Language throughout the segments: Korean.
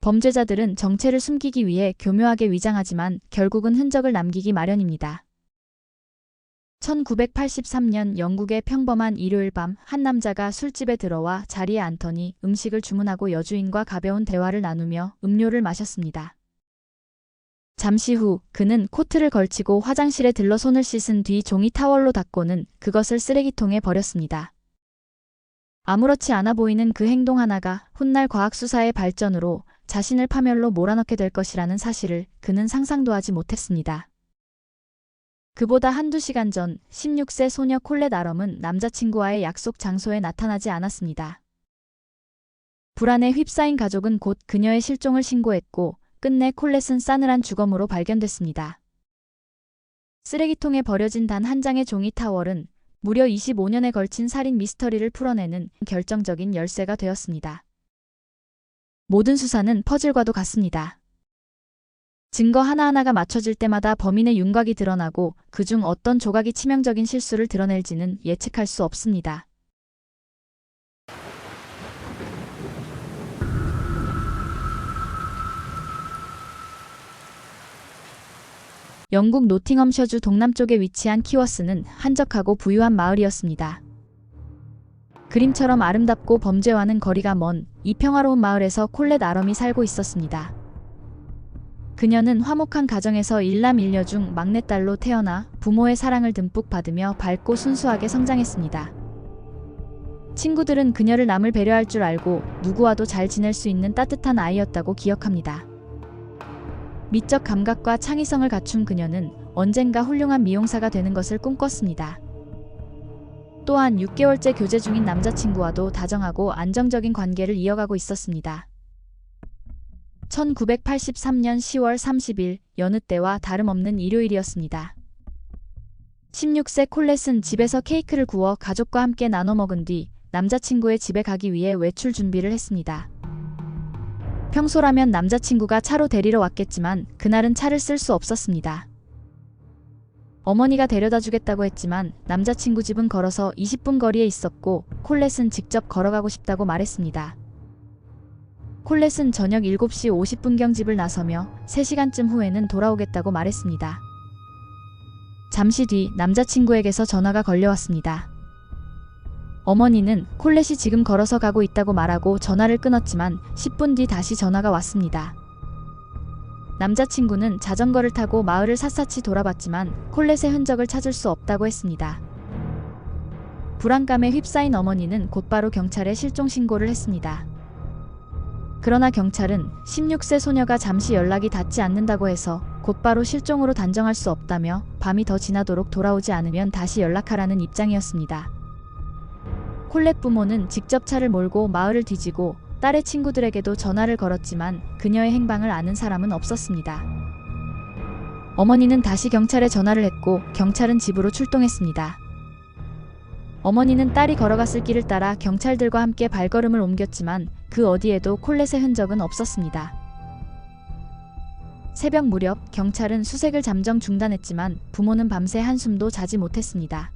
범죄자들은 정체를 숨기기 위해 교묘하게 위장하지만 결국은 흔적을 남기기 마련입니다. 1983년 영국의 평범한 일요일 밤 한 남자가 술집에 들어와 자리에 앉더니 음식을 주문하고 여주인과 가벼운 대화를 나누며 음료를 마셨습니다. 잠시 후 그는 코트를 걸치고 화장실에 들러 손을 씻은 뒤 종이 타월로 닦고는 그것을 쓰레기통에 버렸습니다. 아무렇지 않아 보이는 그 행동 하나가 훗날 과학수사의 발전으로 자신을 파멸로 몰아넣게 될 것이라는 사실을 그는 상상도 하지 못했습니다. 그보다 한두 시간 전 16세 소녀 콜렛 아럼은 남자친구와의 약속 장소에 나타나지 않았습니다. 불안에 휩싸인 가족은 곧 그녀의 실종을 신고했고 끝내 콜렛은 싸늘한 주검으로 발견됐습니다. 쓰레기통에 버려진 단 한 장의 종이 타월은 무려 25년에 걸친 살인 미스터리를 풀어내는 결정적인 열쇠가 되었습니다. 모든 수사는 퍼즐과도 같습니다. 증거 하나하나가 맞춰질 때마다 범인의 윤곽이 드러나고 그중 어떤 조각이 치명적인 실수를 드러낼지는 예측할 수 없습니다. 영국 노팅엄셔주 동남쪽에 위치한 키워스는 한적하고 부유한 마을이었습니다. 그림처럼 아름답고 범죄와는 거리가 먼 이 평화로운 마을에서 콜렛 아럼이 살고 있었습니다. 그녀는 화목한 가정에서 일남일녀 중 막내딸로 태어나 부모의 사랑을 듬뿍 받으며 밝고 순수하게 성장했습니다. 친구들은 그녀를 남을 배려할 줄 알고 누구와도 잘 지낼 수 있는 따뜻한 아이였다고 기억합니다. 미적 감각과 창의성을 갖춘 그녀는 언젠가 훌륭한 미용사가 되는 것을 꿈꿨습니다. 또한 6개월째 교제 중인 남자친구와도 다정하고 안정적인 관계를 이어가고 있었습니다. 1983년 10월 30일 여느 때와 다름없는 일요일이었습니다. 16세 콜렛은 집에서 케이크를 구워 가족과 함께 나눠 먹은 뒤 남자친구의 집에 가기 위해 외출 준비를 했습니다. 평소라면 남자친구가 차로 데리러 왔겠지만 그날은 차를 쓸 수 없었습니다. 어머니가 데려다 주겠다고 했지만 남자친구 집은 걸어서 20분 거리에 있었고 콜렛은 직접 걸어가고 싶다고 말했습니다. 콜렛은 저녁 7시 50분경 집을 나서며 3시간쯤 후에는 돌아오겠다고 말했습니다. 잠시 뒤 남자친구에게서 전화가 걸려왔습니다. 어머니는 콜렛이 지금 걸어서 가고 있다고 말하고 전화를 끊었지만 10분 뒤 다시 전화가 왔습니다. 남자친구는 자전거를 타고 마을을 샅샅이 돌아봤지만 콜렛의 흔적을 찾을 수 없다고 했습니다. 불안감에 휩싸인 어머니는 곧바로 경찰에 실종 신고를 했습니다. 그러나 경찰은 16세 소녀가 잠시 연락이 닿지 않는다고 해서 곧바로 실종으로 단정할 수 없다며 밤이 더 지나도록 돌아오지 않으면 다시 연락하라는 입장이었습니다. 콜렛 부모는 직접 차를 몰고 마을을 뒤지고 딸의 친구들에게도 전화를 걸었지만 그녀의 행방을 아는 사람은 없었습니다. 어머니는 다시 경찰에 전화를 했고 경찰은 집으로 출동했습니다. 어머니는 딸이 걸어갔을 길을 따라 경찰들과 함께 발걸음을 옮겼지만 그 어디에도 콜렛의 흔적은 없었습니다. 새벽 무렵 경찰은 수색을 잠정 중단했지만 부모는 밤새 한숨도 자지 못했습니다.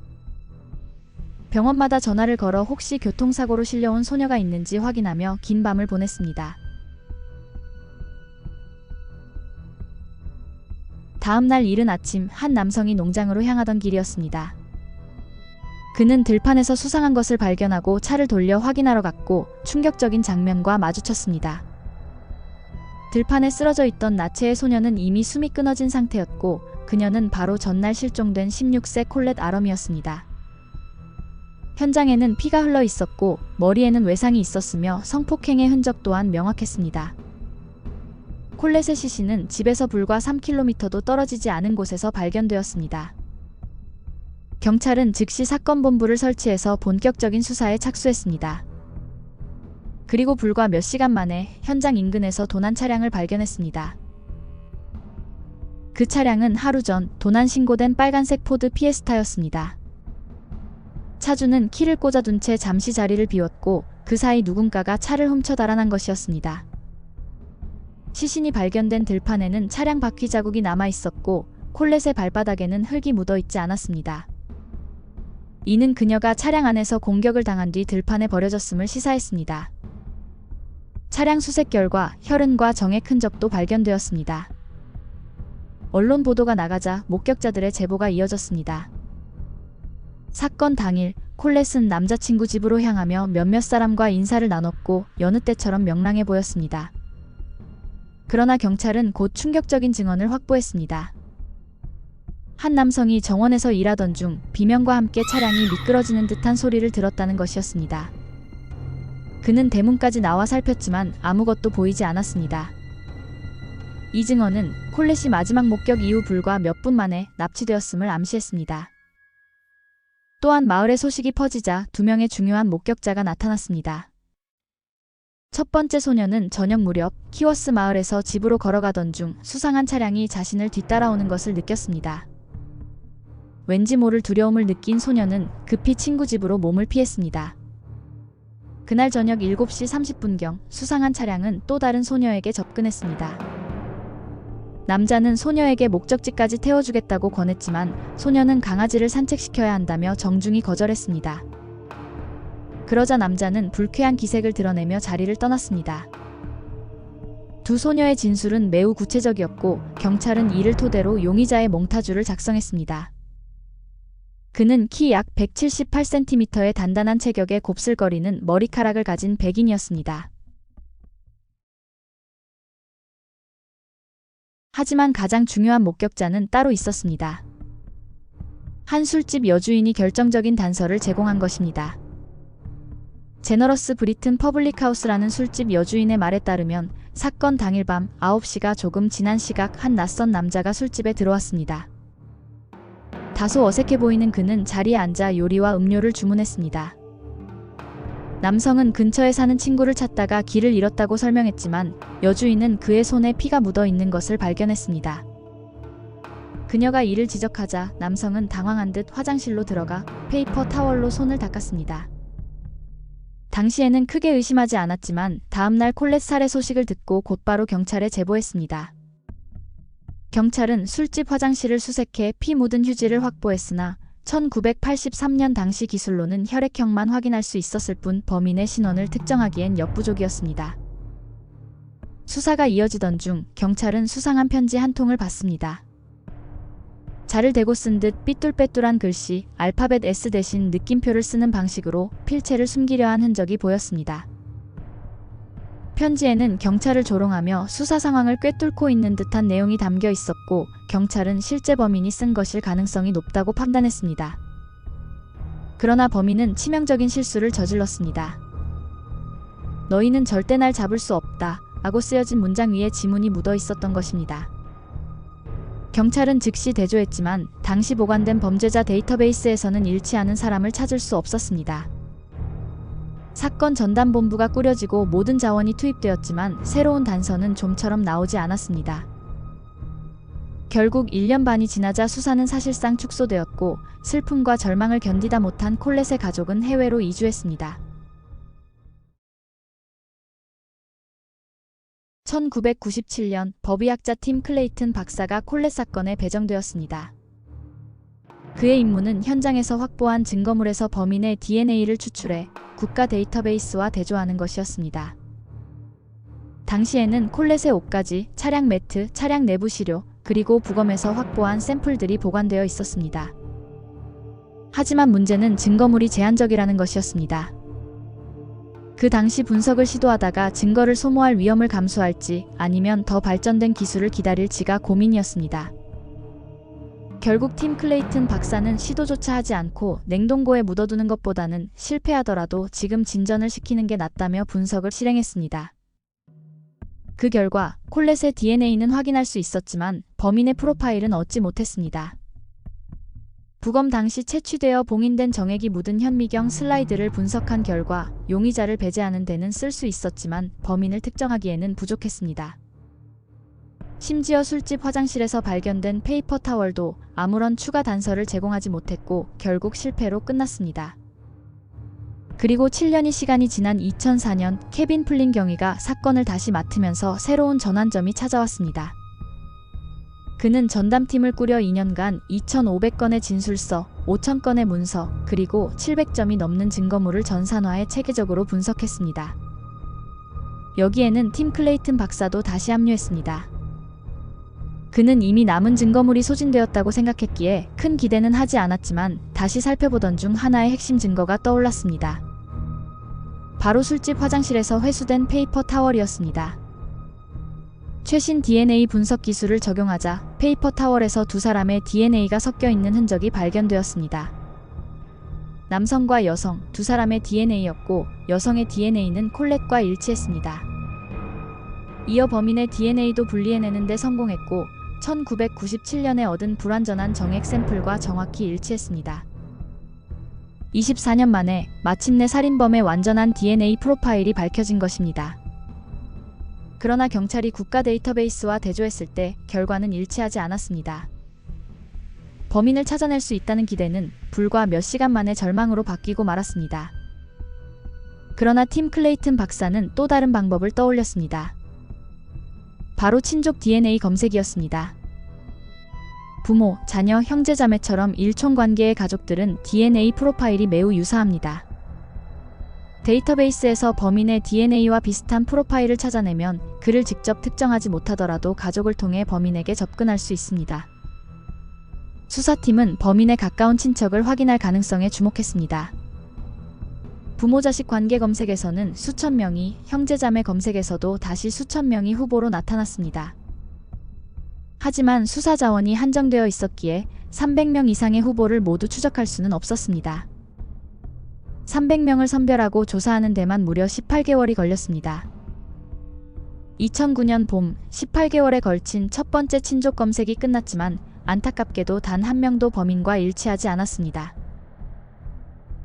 병원마다 전화를 걸어 혹시 교통사고로 실려온 소녀가 있는지 확인하며 긴 밤을 보냈습니다. 다음 날 이른 아침 한 남성이 농장으로 향하던 길이었습니다. 그는 들판에서 수상한 것을 발견하고 차를 돌려 확인하러 갔고 충격적인 장면과 마주쳤습니다. 들판에 쓰러져 있던 나체의 소녀는 이미 숨이 끊어진 상태였고 그녀는 바로 전날 실종된 16세 콜렛 아럼이었습니다. 현장에는 피가 흘러 있었고 머리에는 외상이 있었으며 성폭행의 흔적 또한 명확했습니다. 콜렛의 시신은 집에서 불과 3km도 떨어지지 않은 곳에서 발견되었습니다. 경찰은 즉시 사건본부를 설치해서 본격적인 수사에 착수했습니다. 그리고 불과 몇 시간 만에 현장 인근에서 도난 차량을 발견했습니다. 그 차량은 하루 전 도난 신고된 빨간색 포드 피에스타였습니다. 차주는 키를 꽂아둔 채 잠시 자리를 비웠고 그 사이 누군가가 차를 훔쳐 달아난 것이었습니다. 시신이 발견된 들판에는 차량 바퀴 자국이 남아 있었고 콜렛의 발바닥에는 흙이 묻어 있지 않았습니다. 이는 그녀가 차량 안에서 공격을 당한 뒤 들판에 버려졌음을 시사했습니다. 차량 수색 결과 혈흔과 정액 흔적도 발견되었습니다. 언론 보도가 나가자 목격자들의 제보가 이어졌습니다. 사건 당일 콜렛은 남자친구 집으로 향하며 몇몇 사람과 인사를 나눴고 여느 때처럼 명랑해 보였습니다. 그러나 경찰은 곧 충격적인 증언을 확보했습니다. 한 남성이 정원에서 일하던 중 비명과 함께 차량이 미끄러지는 듯한 소리를 들었다는 것이었습니다. 그는 대문까지 나와 살폈지만 아무것도 보이지 않았습니다. 이 증언은 콜렛이 마지막 목격 이후 불과 몇 분 만에 납치되었음을 암시했습니다. 또한 마을에 소식이 퍼지자 2명의 중요한 목격자가 나타났습니다. 첫 번째 소녀는 저녁 무렵 키워스 마을에서 집으로 걸어가던 중 수상한 차량이 자신을 뒤따라오는 것을 느꼈습니다. 왠지 모를 두려움을 느낀 소녀는 급히 친구 집으로 몸을 피했습니다. 그날 저녁 7시 30분경 수상한 차량은 또 다른 소녀에게 접근했습니다. 남자는 소녀에게 목적지까지 태워주겠다고 권했지만 소녀는 강아지를 산책시켜야 한다며 정중히 거절했습니다. 그러자 남자는 불쾌한 기색을 드러내며 자리를 떠났습니다. 두 소녀의 진술은 매우 구체적이었고 경찰은 이를 토대로 용의자의 몽타주를 작성했습니다. 그는 키 약 178cm의 단단한 체격에 곱슬거리는 머리카락을 가진 백인이었습니다. 하지만 가장 중요한 목격자는 따로 있었습니다. 한 술집 여주인이 결정적인 단서를 제공한 것입니다. 제너러스 브리튼 퍼블릭하우스라는 술집 여주인의 말에 따르면 사건 당일 밤 9시가 조금 지난 시각 한 낯선 남자가 술집에 들어왔습니다. 다소 어색해 보이는 그는 자리에 앉아 요리와 음료를 주문했습니다. 남성은 근처에 사는 친구를 찾다가 길을 잃었다고 설명했지만 여주인은 그의 손에 피가 묻어 있는 것을 발견했습니다. 그녀가 이를 지적하자 남성은 당황한 듯 화장실로 들어가 페이퍼 타월로 손을 닦았습니다. 당시에는 크게 의심하지 않았지만 다음날 콜렛 살해 소식을 듣고 곧바로 경찰에 제보했습니다. 경찰은 술집 화장실을 수색해 피 묻은 휴지를 확보했으나 1983년 당시 기술로는 혈액형만 확인할 수 있었을 뿐 범인의 신원을 특정하기엔 역부족이었습니다. 수사가 이어지던 중 경찰은 수상한 편지 한 통을 받습니다. 자를 대고 쓴 듯 삐뚤빼뚤한 글씨, 알파벳 S 대신 느낌표를 쓰는 방식으로 필체를 숨기려 한 흔적이 보였습니다. 편지에는 경찰을 조롱하며 수사 상황을 꿰뚫고 있는 듯한 내용이 담겨 있었고 경찰은 실제 범인이 쓴 것일 가능성이 높다고 판단했습니다. 그러나 범인은 치명적인 실수를 저질렀습니다. 너희는 절대 날 잡을 수 없다 라고 쓰여진 문장 위에 지문이 묻어 있었던 것입니다. 경찰은 즉시 대조했지만 당시 보관된 범죄자 데이터베이스에서는 잃지 않은 사람을 찾을 수 없었습니다. 사건 전담본부가 꾸려지고 모든 자원이 투입되었지만 새로운 단서는 좀처럼 나오지 않았습니다. 결국 1년 반이 지나자 수사는 사실상 축소되었고 슬픔과 절망을 견디다 못한 콜렛의 가족은 해외로 이주했습니다. 1997년 법의학자 팀 클레이튼 박사가 콜렛 사건에 배정되었습니다. 그의 임무는 현장에서 확보한 증거물에서 범인의 DNA를 추출해 국가 데이터베이스와 대조하는 것이었습니다. 당시에는 콜렛의 옷가지, 차량 매트, 차량 내부 시료, 그리고 부검에서 확보한 샘플들이 보관되어 있었습니다. 하지만 문제는 증거물이 제한적이라는 것이었습니다. 그 당시 분석을 시도하다가 증거를 소모할 위험을 감수할지 아니면 더 발전된 기술을 기다릴지가 고민이었습니다. 결국 팀 클레이튼 박사는 시도조차 하지 않고 냉동고에 묻어두는 것보다는 실패하더라도 지금 진전을 시키는 게 낫다며 분석을 실행했습니다. 그 결과 콜렛의 DNA는 확인할 수 있었지만 범인의 프로파일은 얻지 못했습니다. 부검 당시 채취되어 봉인된 정액이 묻은 현미경 슬라이드를 분석한 결과 용의자를 배제하는 데는 쓸 수 있었지만 범인을 특정하기에는 부족했습니다. 심지어 술집 화장실에서 발견된 페이퍼 타월도 아무런 추가 단서를 제공하지 못했고 결국 실패로 끝났습니다. 그리고 7년의 시간이 지난 2004년 케빈 플린 경위가 사건을 다시 맡으면서 새로운 전환점이 찾아왔습니다. 그는 전담팀을 꾸려 2년간 2,500건의 진술서, 5,000건의 문서, 그리고 700점이 넘는 증거물을 전산화해 체계적으로 분석했습니다. 여기에는 팀 클레이튼 박사도 다시 합류했습니다. 그는 이미 남은 증거물이 소진되었다고 생각했기에 큰 기대는 하지 않았지만 다시 살펴보던 중 하나의 핵심 증거가 떠올랐습니다. 바로 술집 화장실에서 회수된 페이퍼 타월이었습니다. 최신 DNA 분석 기술을 적용하자 페이퍼 타월에서 두 사람의 DNA가 섞여 있는 흔적이 발견되었습니다. 남성과 여성 두 사람의 DNA였고 여성의 DNA는 콜렛과 일치했습니다. 이어 범인의 DNA도 분리해내는 데 성공했고 1997년에 얻은 불완전한 정액 샘플과 정확히 일치했습니다. 24년 만에 마침내 살인범의 완전한 DNA 프로파일이 밝혀진 것입니다. 그러나 경찰이 국가 데이터베이스와 대조했을 때 결과는 일치하지 않았습니다. 범인을 찾아낼 수 있다는 기대는 불과 몇 시간 만에 절망으로 바뀌고 말았습니다. 그러나 팀 클레이튼 박사는 또 다른 방법을 떠올렸습니다. 바로 친족 DNA 검색이었습니다. 부모, 자녀, 형제자매처럼 일총관계의 가족들은 DNA 프로파일이 매우 유사합니다. 데이터베이스에서 범인의 DNA와 비슷한 프로파일을 찾아내면 그를 직접 특정하지 못하더라도 가족을 통해 범인에게 접근할 수 있습니다. 수사팀은 범인의 가까운 친척을 확인할 가능성에 주목했습니다. 부모-자식 관계 검색에서는 수천 명이, 형제자매 검색에서도 다시 수천 명이 후보로 나타났습니다. 하지만 수사 자원이 한정되어 있었기에 300명 이상의 후보를 모두 추적할 수는 없었습니다. 300명을 선별하고 조사하는 데만 무려 18개월이 걸렸습니다. 2009년 봄 18개월에 걸친 첫 번째 친족 검색이 끝났지만 안타깝게도 단 한 명도 범인과 일치하지 않았습니다.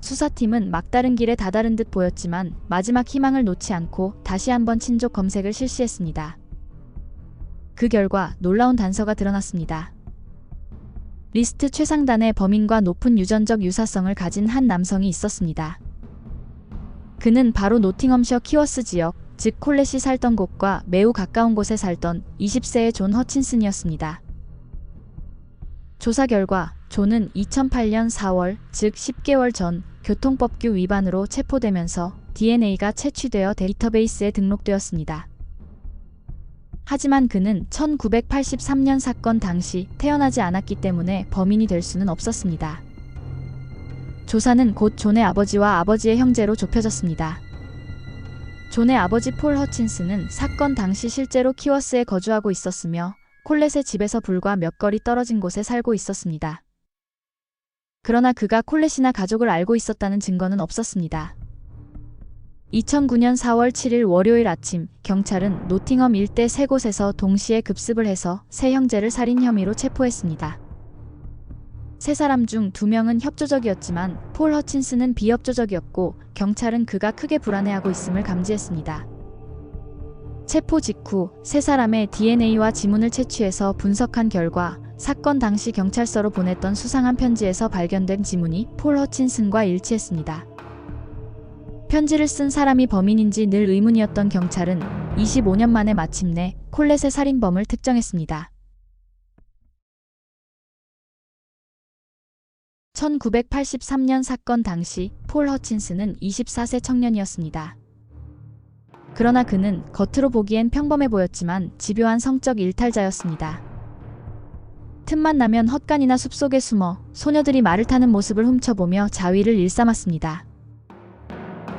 수사팀은 막다른 길에 다다른 듯 보였지만 마지막 희망을 놓지 않고 다시 한번 친족 검색을 실시했습니다. 그 결과 놀라운 단서가 드러났습니다. 리스트 최상단에 범인과 높은 유전적 유사성을 가진 한 남성이 있었습니다. 그는 바로 노팅엄셔 키워스 지역, 즉 콜렛이 살던 곳과 매우 가까운 곳에 살던 20세의 존 허친슨이었습니다. 조사 결과 존은 2008년 4월, 즉 10개월 전 교통법규 위반으로 체포되면서 DNA가 채취되어 데이터베이스에 등록되었습니다. 하지만 그는 1983년 사건 당시 태어나지 않았기 때문에 범인이 될 수는 없었습니다. 조사는 곧 존의 아버지와 아버지의 형제로 좁혀졌습니다. 존의 아버지 폴 허친슨은 사건 당시 실제로 키워스에 거주하고 있었으며 콜렛의 집에서 불과 몇 거리 떨어진 곳에 살고 있었습니다. 그러나 그가 콜렛이나 가족을 알고 있었다는 증거는 없었습니다. 2009년 4월 7일 월요일 아침, 경찰은 노팅엄 일대 세 곳에서 동시에 급습을 해서 세 형제를 살인 혐의로 체포했습니다. 세 사람 중 두 명은 협조적이었지만 폴 허친슨은 비협조적이었고 경찰은 그가 크게 불안해하고 있음을 감지했습니다. 체포 직후 세 사람의 DNA와 지문을 채취해서 분석한 결과 사건 당시 경찰서로 보냈던 수상한 편지에서 발견된 지문이 폴 허친슨과 일치했습니다. 편지를 쓴 사람이 범인인지 늘 의문이었던 경찰은 25년 만에 마침내 콜렛의 살인범을 특정했습니다. 1983년 사건 당시 폴 허친슨은 24세 청년이었습니다. 그러나 그는 겉으로 보기엔 평범해 보였지만 집요한 성적 일탈자였습니다. 틈만 나면 헛간이나 숲속에 숨어 소녀들이 말을 타는 모습을 훔쳐보며 자위를 일삼았습니다.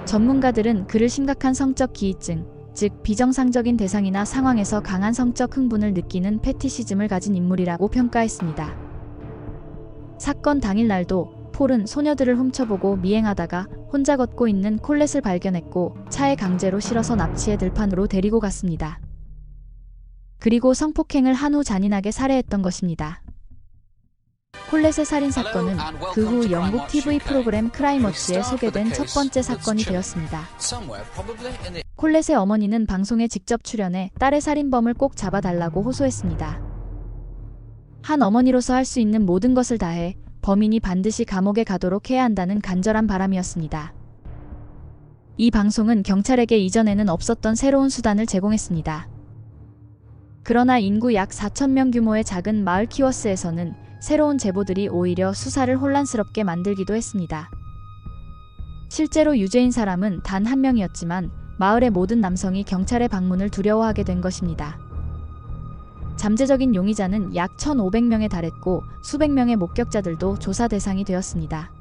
전문가들은 그를 심각한 성적 기이증, 즉 비정상적인 대상이나 상황에서 강한 성적 흥분을 느끼는 패티시즘을 가진 인물이라고 평가했습니다. 사건 당일날도 폴은 소녀들을 훔쳐보고 미행하다가 혼자 걷고 있는 콜렛을 발견했고 차에 강제로 실어서 납치해 들판으로 데리고 갔습니다. 그리고 성폭행을 한 후 잔인하게 살해했던 것입니다. 콜렛의 살인 사건은 그 후 영국 TV 프로그램 크라임워치에 소개된 첫 번째 사건이 되었습니다. 콜렛의 어머니는 방송에 직접 출연해 딸의 살인범을 꼭 잡아달라고 호소했습니다. 한 어머니로서 할 수 있는 모든 것을 다해 범인이 반드시 감옥에 가도록 해야 한다는 간절한 바람이었습니다. 이 방송은 경찰에게 이전에는 없었던 새로운 수단을 제공했습니다. 그러나 인구 약 4,000명 규모의 작은 마을 키워스에서는 새로운 제보들이 오히려 수사를 혼란스럽게 만들기도 했습니다. 실제로 유죄인 사람은 단 한 명이었지만 마을의 모든 남성이 경찰의 방문을 두려워하게 된 것입니다. 잠재적인 용의자는 약 1,500명에 달했고 수백 명의 목격자들도 조사 대상이 되었습니다.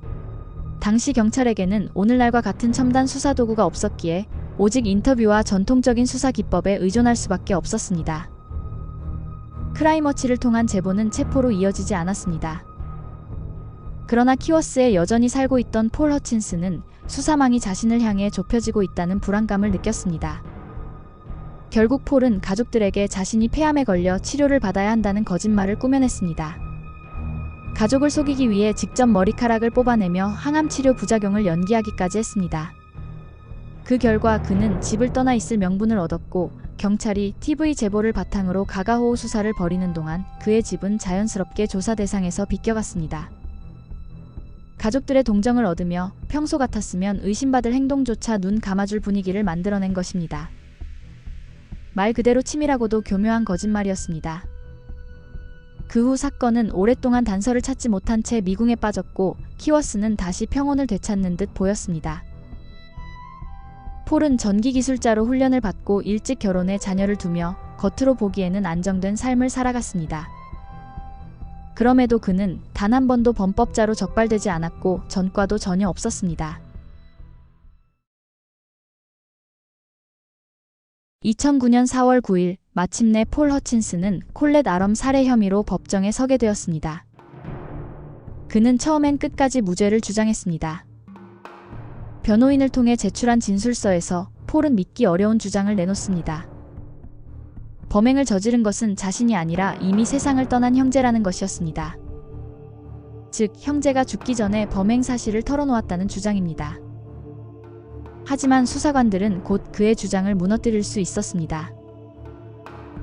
당시 경찰에게는 오늘날과 같은 첨단 수사 도구가 없었기에 오직 인터뷰와 전통적인 수사 기법에 의존할 수밖에 없었습니다. 크라임워치를 통한 제보는 체포로 이어지지 않았습니다. 그러나 키워스에 여전히 살고 있던 폴 허친스는 수사망이 자신을 향해 좁혀지고 있다는 불안감을 느꼈습니다. 결국 폴은 가족들에게 자신이 폐암에 걸려 치료를 받아야 한다는 거짓말을 꾸며냈습니다. 가족을 속이기 위해 직접 머리카락을 뽑아내며 항암 치료 부작용을 연기하기까지 했습니다. 그 결과 그는 집을 떠나 있을 명분을 얻었고 경찰이 TV 제보를 바탕으로 가가호우 수사를 벌이는 동안 그의 집은 자연스럽게 조사 대상에서 비껴갔습니다. 가족들의 동정을 얻으며 평소 같았으면 의심받을 행동조차 눈 감아줄 분위기를 만들어낸 것입니다. 말 그대로 치밀하고도 교묘한 거짓말이었습니다. 그 후 사건은 오랫동안 단서를 찾지 못한 채 미궁에 빠졌고 키워스는 다시 평온을 되찾는 듯 보였습니다. 폴은 전기기술자로 훈련을 받고 일찍 결혼해 자녀를 두며 겉으로 보기에는 안정된 삶을 살아갔습니다. 그럼에도 그는 단 한 번도 범법자로 적발되지 않았고 전과도 전혀 없었습니다. 2009년 4월 9일 마침내 폴 허친스는 콜렛 아럼 살해 혐의로 법정에 서게 되었습니다. 그는 처음엔 끝까지 무죄를 주장했습니다. 변호인을 통해 제출한 진술서에서 폴은 믿기 어려운 주장을 내놓습니다. 범행을 저지른 것은 자신이 아니라 이미 세상을 떠난 형제라는 것이었습니다. 즉, 형제가 죽기 전에 범행 사실을 털어놓았다는 주장입니다. 하지만 수사관들은 곧 그의 주장을 무너뜨릴 수 있었습니다.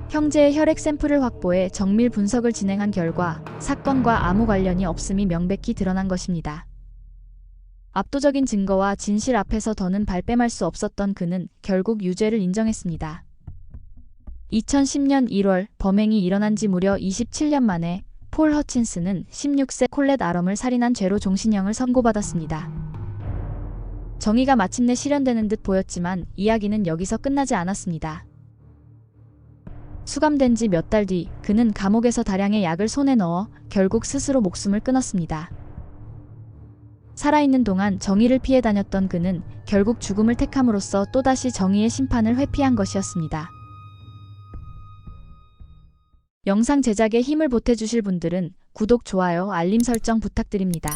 형제의 혈액 샘플을 확보해 정밀 분석을 진행한 결과 사건과 아무 관련이 없음이 명백히 드러난 것입니다. 압도적인 증거와 진실 앞에서 더는 발뺌할 수 없었던 그는 결국 유죄를 인정했습니다. 2010년 1월 범행이 일어난 지 무려 27년 만에 폴 허친스는 16세 콜렛 아럼을 살인한 죄로 종신형을 선고받았습니다. 정의가 마침내 실현되는 듯 보였지만 이야기는 여기서 끝나지 않았습니다. 수감된 지 몇 달 뒤 그는 감옥에서 다량의 약을 손에 넣어 결국 스스로 목숨을 끊었습니다. 살아있는 동안 정의를 피해 다녔던 그는 결국 죽음을 택함으로써 또다시 정의의 심판을 회피한 것이었습니다. 영상 제작에 힘을 보태주실 분들은 구독, 좋아요, 알림 설정 부탁드립니다.